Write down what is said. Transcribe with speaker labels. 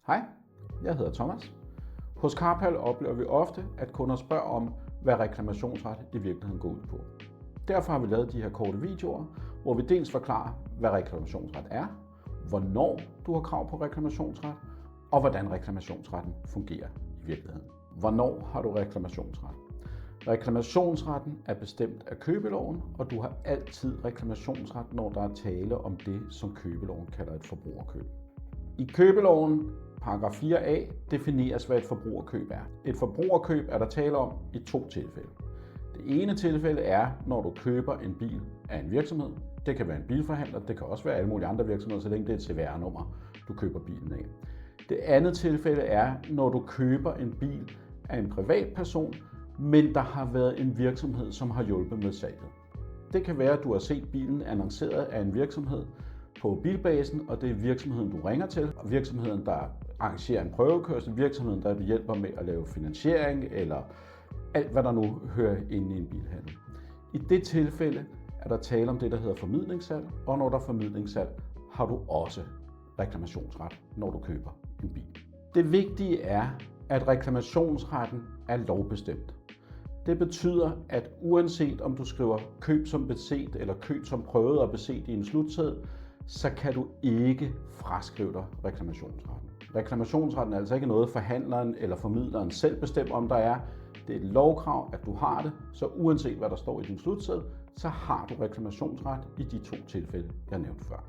Speaker 1: Hej, jeg hedder Thomas. Hos Carpal oplever vi ofte, at kunder spørger om, hvad reklamationsret i virkeligheden går ud på. Derfor har vi lavet de her korte videoer, hvor vi dels forklarer, hvad reklamationsret er, hvornår du har krav på reklamationsret, og hvordan reklamationsretten fungerer i virkeligheden. Hvornår har du reklamationsret? Reklamationsretten er bestemt af købeloven, og du har altid reklamationsret, når der er tale om det, som købeloven kalder et forbrugerkøb. I købeloven, paragraf 4a, defineres, hvad et forbrugerkøb er. Et forbrugerkøb er der tale om i to tilfælde. Det ene tilfælde er, når du køber en bil af en virksomhed. Det kan være en bilforhandler, det kan også være alle mulige andre virksomheder, så længe det er et CVR-nummer, du køber bilen af. Det andet tilfælde er, når du køber en bil af en privatperson, men der har været en virksomhed, som har hjulpet med salget. Det kan være, at du har set bilen annonceret af en virksomhed på Bilbasen, og det er virksomheden, du ringer til, og virksomheden, der arrangerer en prøvekørsel, virksomheden, der hjælper med at lave finansiering, eller alt, hvad der nu hører inde i en bilhandel. I det tilfælde er der tale om det, der hedder formidlingssalg, og når der er formidlingssalg, har du også reklamationsret, når du køber en bil. Det vigtige er, at reklamationsretten er lovbestemt. Det betyder, at uanset om du skriver køb som beset eller køb som prøvet og beset i en slutseddel, så kan du ikke fraskrive dig reklamationsretten. Reklamationsretten er altså ikke noget, forhandleren eller formidleren selv bestemmer, om der er. Det er et lovkrav, at du har det, så uanset hvad der står i din slutseddel, så har du reklamationsret i de to tilfælde, jeg nævnte før.